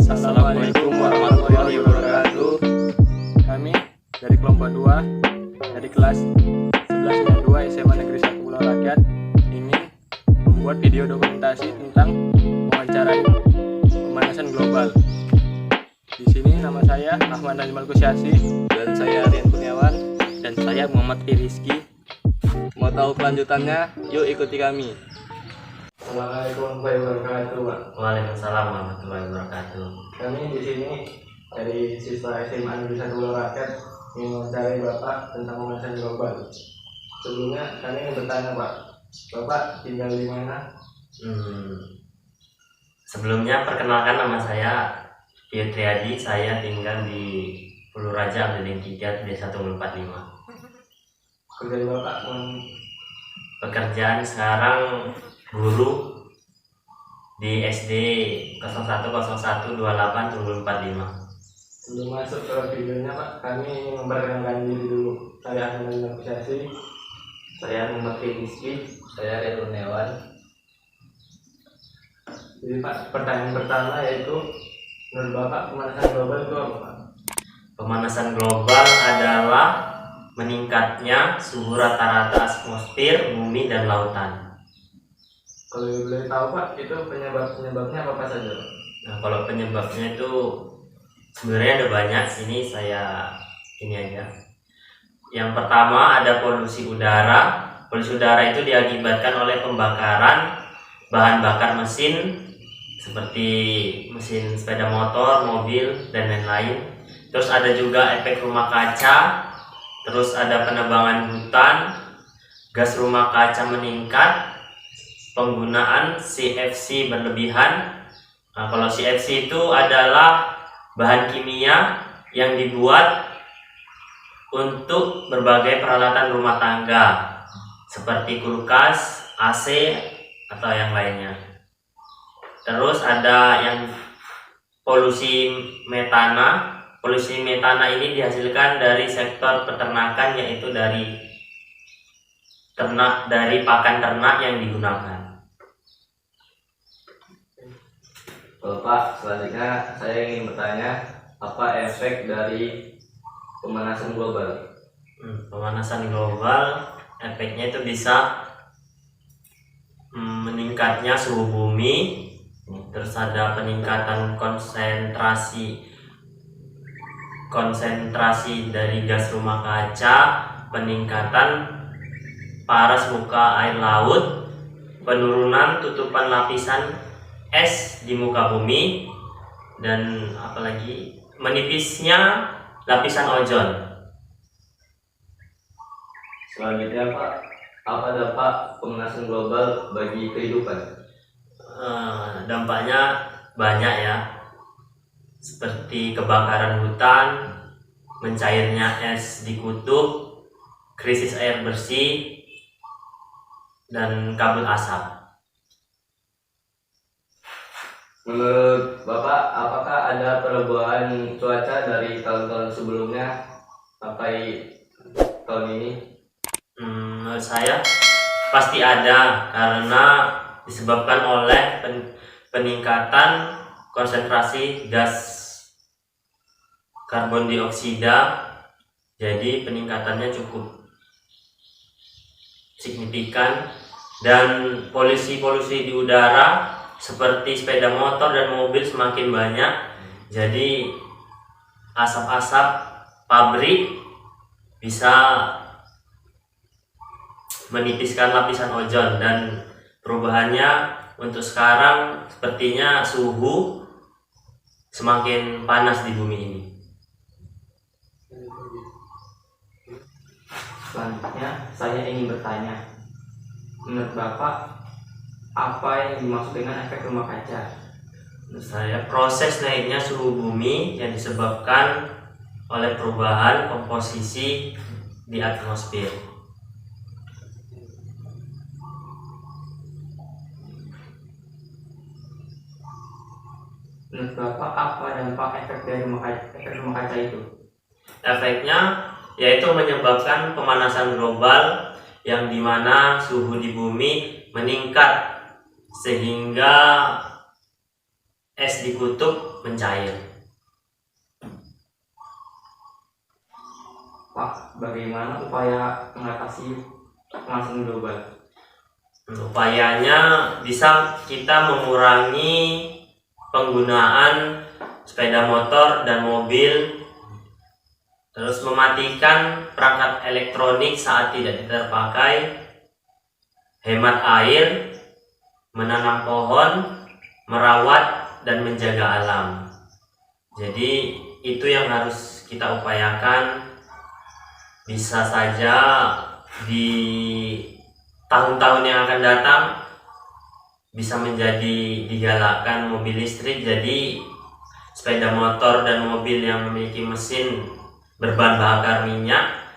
Assalamualaikum warahmatullahi wabarakatuh. Kami dari kelompok 2 dari kelas 1192 SMA Negeri 1 Pulau Rakyat ingin membuat video dokumentasi tentang mewawancarai pemanasan global. Di sini nama saya Ahmad Najmal Kusyasi Dan saya Rian Kurniawan. Dan saya Muhammad Rizky. Mau tahu kelanjutannya? Yuk ikuti kami. Assalamualaikum warahmatullahi wabarakatuh, Pak. Waalaikumsalam warahmatullahi wabarakatuh. Kami di sini dari siswa SMA Negeri 1 Pulau Rakyat ingin mewawancarai Bapak tentang pemanasan global. Sebelumnya kami ingin bertanya, Pak, Bapak tinggal di mana? Sebelumnya perkenalkan, nama saya Fitriadi. Saya tinggal di Pulau Raja, Building 3, Desa Tunggul 45. Kerja Bapak Pekerjaan sekarang guru di SD 010128 Tunggul 45. Sebelum masuk ke videonya, Pak, kami ingin memperkenalkan diri dulu. Saya Ahmad Najmal Kusyasi. Saya Muhammad Rizky. Saya Rian Kurniawan. Jadi, Pak, pertanyaan pertama yaitu menurut Bapak pemanasan global itu apa, Pak? Pemanasan global adalah meningkatnya suhu rata-rata atmosfer, bumi, dan lautan. Kalau boleh tahu, Pak, itu penyebabnya apa saja, Pak? Nah, kalau penyebabnya itu sebenarnya ada banyak. Ini aja. Yang pertama ada polusi udara. Polusi udara itu diakibatkan oleh pembakaran bahan bakar mesin seperti mesin sepeda motor, mobil, dan lain-lain. Terus ada juga efek rumah kaca. Terus ada penebangan hutan, gas rumah kaca meningkat, penggunaan CFC berlebihan. Nah, kalau CFC itu adalah bahan kimia yang dibuat untuk berbagai peralatan rumah tangga seperti kulkas, AC, atau yang lainnya. Terus ada yang polusi metana. Polusi metana ini dihasilkan dari sektor peternakan, yaitu dari pakan ternak yang digunakan. Bapak, selanjutnya saya ingin bertanya, apa efek dari pemanasan global? Pemanasan global efeknya itu bisa meningkatnya suhu bumi, terus ada peningkatan konsentrasi dari gas rumah kaca, peningkatan paras muka air laut, penurunan tutupan lapisan es di muka bumi, dan apalagi menipisnya lapisan ozon. Selanjutnya, Pak, apa dampak pemanasan global bagi kehidupan? Dampaknya banyak ya, seperti kebakaran hutan, mencairnya es di kutub, krisis air bersih, dan kabut asap. Menurut Bapak, apakah ada perubahan cuaca dari tahun-tahun sebelumnya sampai tahun ini? Menurut saya pasti ada, karena disebabkan oleh peningkatan konsentrasi gas karbon dioksida. Jadi peningkatannya cukup signifikan, dan polusi di udara seperti sepeda motor dan mobil semakin banyak. Jadi asap-asap pabrik bisa menipiskan lapisan ozon, dan perubahannya untuk sekarang sepertinya suhu semakin panas di bumi ini. Selanjutnya, saya ingin bertanya, menurut Bapak, apa yang dimaksud dengan efek rumah kaca? Menurut saya, proses naiknya suhu bumi yang disebabkan oleh perubahan komposisi di atmosfer. Menurut Bapak, apa dampak efek dari efek rumah kaca itu? Efeknya yaitu menyebabkan pemanasan global, yang dimana suhu di bumi meningkat sehingga es di kutub mencair. Pak, bagaimana upaya mengatasi pemanasan global? Upayanya bisa kita mengurangi penggunaan sepeda motor dan mobil, terus mematikan perangkat elektronik saat tidak terpakai, hemat air, menanam pohon, merawat dan menjaga alam. Jadi itu yang harus kita upayakan. Bisa saja di tahun-tahun yang akan datang bisa menjadi digalakkan mobil listrik, jadi sepeda motor dan mobil yang memiliki mesin berbahan bakar minyak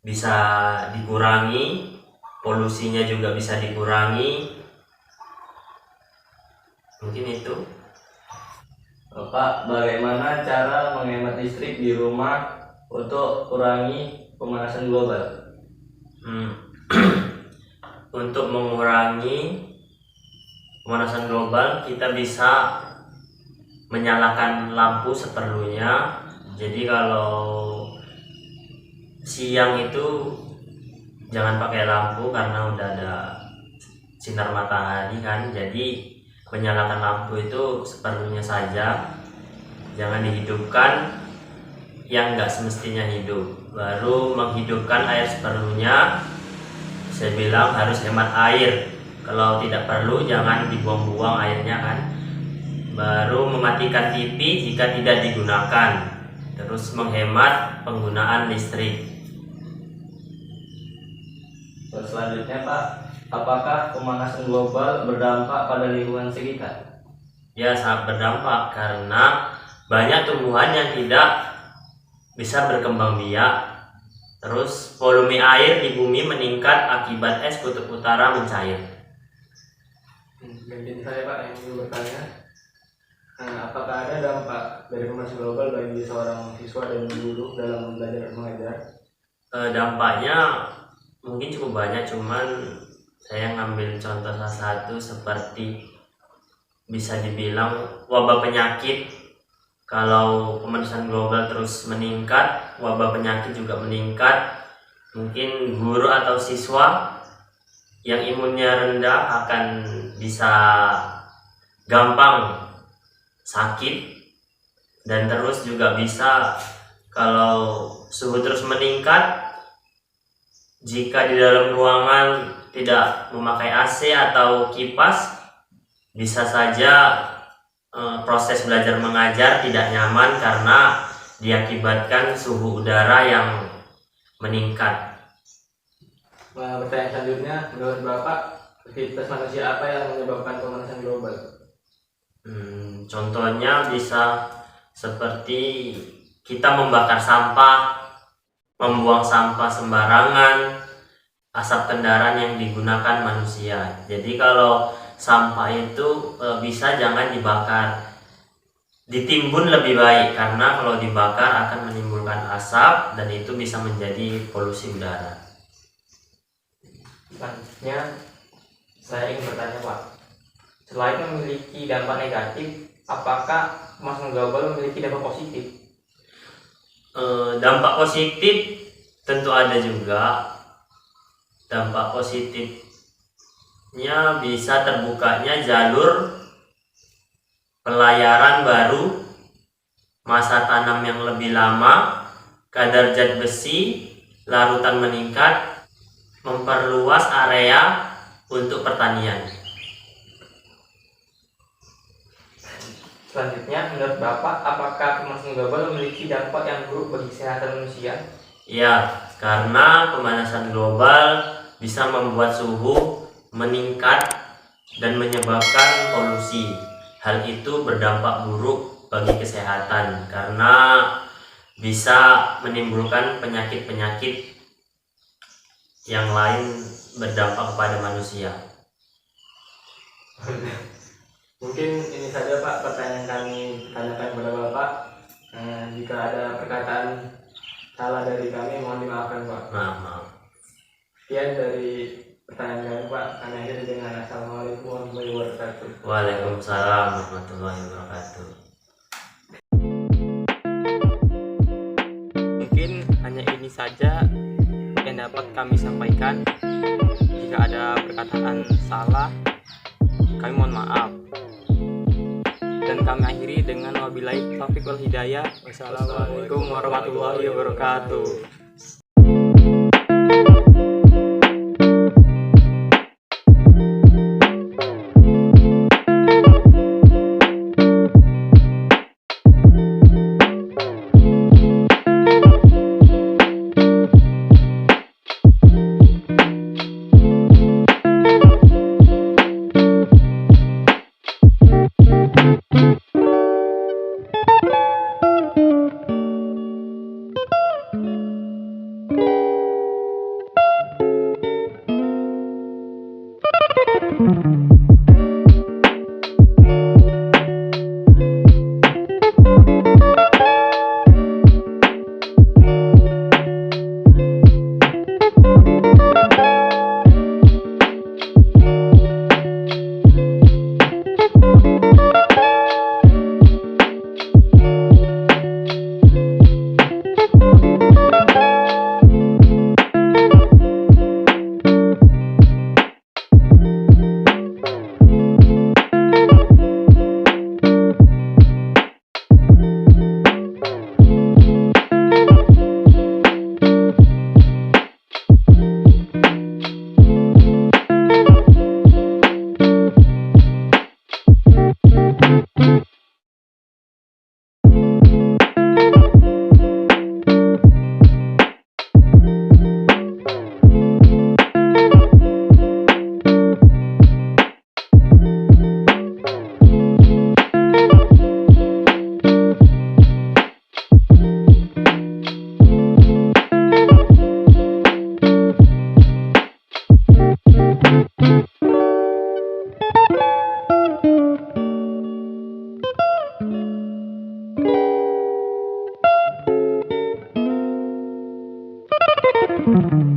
bisa dikurangi, polusinya juga bisa dikurangi. Mungkin itu. Pak, bagaimana cara menghemat listrik di rumah untuk kurangi pemanasan global? Untuk mengurangi pemanasan global, kita bisa menyalakan lampu seperlunya. Jadi kalau siang itu jangan pakai lampu karena udah ada sinar matahari kan. Jadi menyalakan lampu itu seperlunya saja, jangan dihidupkan yang nggak semestinya hidup. Baru menghidupkan air seperlunya. Saya bilang harus hemat air, kalau tidak perlu jangan dibuang-buang airnya kan. Baru mematikan TV jika tidak digunakan, terus menghemat penggunaan listrik. Selanjutnya Pak, apakah pemanasan global berdampak pada lingkungan sekitar? Ya, sangat berdampak karena banyak tumbuhan yang tidak bisa berkembang biak. Terus volume air di bumi meningkat akibat es kutub utara mencair. Gantian saya Pak yang ingin bertanya, apakah ada dampak dari pemanasan global bagi seorang siswa dan guru dalam belajar dan mengajar? Dampaknya mungkin cukup banyak, cuman saya ngambil contoh salah satu seperti bisa dibilang wabah penyakit. Kalau pemanasan global terus meningkat, wabah penyakit juga meningkat. Mungkin guru atau siswa yang imunnya rendah akan bisa gampang sakit. Dan terus juga bisa, kalau suhu terus meningkat, jika di dalam ruangan tidak memakai AC atau kipas, bisa saja proses belajar mengajar tidak nyaman karena diakibatkan suhu udara yang meningkat. Pertanyaan selanjutnya, menurut Bapak, aktivitas manusia apa yang menyebabkan pemanasan global? Contohnya bisa seperti kita membakar sampah, membuang sampah sembarangan, asap kendaraan yang digunakan manusia. Jadi kalau sampah itu bisa jangan dibakar, ditimbun lebih baik, karena kalau dibakar akan menimbulkan asap dan itu bisa menjadi polusi udara. Selanjutnya, saya ingin bertanya Pak, selain memiliki dampak negatif, apakah pemanasan global memiliki dampak positif? Dampak positif tentu ada juga. Dampak positifnya bisa terbukanya jalur pelayaran baru, masa tanam yang lebih lama, kadar zat besi, larutan meningkat, memperluas area untuk pertanian. Selanjutnya, menurut Bapak, apakah pemanasan global memiliki dampak yang buruk bagi kesehatan manusia? Ya, karena pemanasan global bisa membuat suhu meningkat dan menyebabkan polusi. Hal itu berdampak buruk bagi kesehatan karena bisa menimbulkan penyakit-penyakit yang lain berdampak kepada manusia. Mungkin ini saja Pak pertanyaan kami tanyakan kepada Bapak. Jika ada perkataan salah dari kami, mohon dimaafkan Pak. Maaf. Sekian dari pertanyaan kami Pak. Kami akhiri dengan Assalamualaikum warahmatullahi wabarakatuh. Waalaikumsalam warahmatullahi wabarakatuh. saja yang dapat kami sampaikan. Jika ada perkataan salah, kami mohon maaf. Dan kami akhiri dengan wabillahi taufiq wal hidayah. Wassalamualaikum warahmatullahi wabarakatuh. Thank you.